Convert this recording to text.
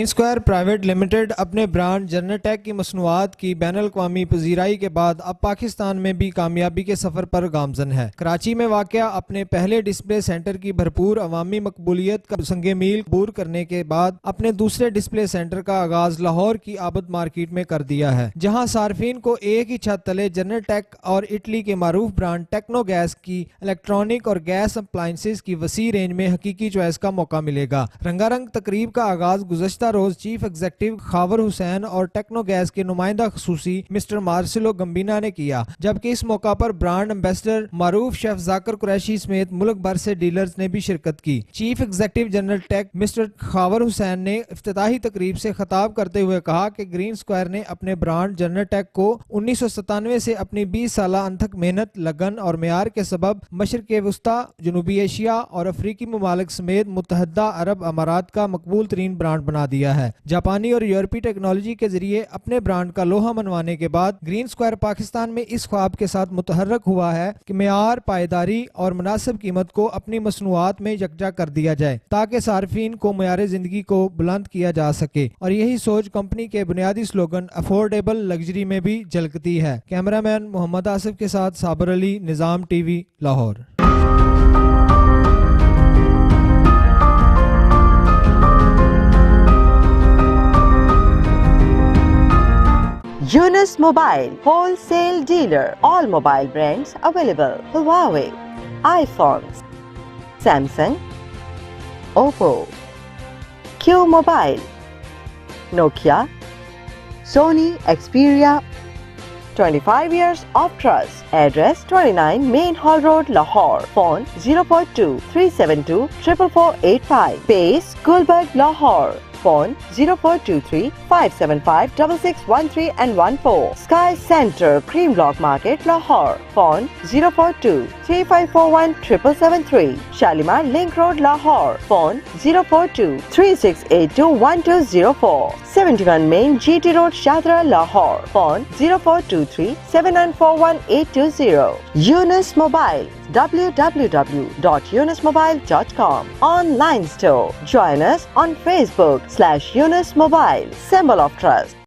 Square private limited اپنے brand general ٹیک کی مصنوعات کی بین الاقوامی پذیرائی کے بعد اب پاکستان میں بھی کامیابی کے سفر پر گامزن ہے۔ کراچی میں واقع اپنے پہلے ڈسپلے سینٹر کی بھرپور عوامی مقبولیت کا سنگ میل عبور کرنے کے بعد اپنے دوسرے ڈسپلے سینٹر کا آغاز لاہور کی عابد مارکیٹ میں کر دیا ہے، جہاں صارفین کو ایک ہی چھت تلے جنرل ٹیک اور اٹلی کے معروف برانڈ ٹیکنو گیس کی الیکٹرانک اور گیس اپلائنسز کی وسیع رینج میں حقیقی چوائس کا موقع ملے گا۔ رنگا رنگ تقریب کا آغاز گزشتہ روز چیف ایگزیکٹو خاور حسین اور ٹیکنو گیس کے نمائندہ خصوصی مسٹر مارسلو گمبینا نے کیا، جبکہ اس موقع پر برانڈ ایمبیسڈر معروف شیف ذاکر قریشی سمیت ملک بھر سے ڈیلرز نے بھی شرکت کی۔ چیف ایگزیکٹو جنرل ٹیک مسٹر خاور حسین نے افتتاحی تقریب سے خطاب کرتے ہوئے کہا کہ گرین اسکوائر نے اپنے برانڈ جنرل ٹیک کو 1997 سے اپنی 20 سالہ انتھک محنت، لگن اور معیار کے سبب مشرق وسطی، جنوبی ایشیا اور افریقی ممالک سمیت متحدہ عرب امارات کا مقبول ترین برانڈ بنا دیا ہے۔ جاپانی اور یورپی ٹیکنالوجی کے ذریعے اپنے برانڈ کا لوہا منوانے کے بعد گرین اسکوائر پاکستان میں اس خواب کے ساتھ متحرک ہوا ہے کہ معیار، پائیداری اور مناسب قیمت کو اپنی مصنوعات میں یکجا کر دیا جائے تاکہ صارفین کو معیار زندگی کو بلند کیا جا سکے، اور یہی سوچ کمپنی کے بنیادی سلوگن افورڈیبل لگژری میں بھی جھلکتی ہے۔ کیمرہ مین محمد آصف کے ساتھ صابر علی، نظام T V, Lahore. Yunus Mobile, wholesale dealer, all mobile brands available. Huawei, iPhones, Samsung, Oppo, Q Mobile, Nokia, Sony, Xperia. 25 years of trust. Address 29 Main Hall Road, Lahore. Phone 042-372-44485. Base Gulberg, Lahore. Phone 0423-575-6613 and 14. Sky Center, Cream Block Market, Lahore. Phone 042-3541-7773. Shalimar Link Road, Lahore. Phone 042-3682-1204. 71 Main GT Road, Shadra, Lahore. Phone 0423-7941-820. Yunus Mobile, www.yunusmobile.com. Online store. Join us on Facebook /Yunus Mobile, symbol of trust.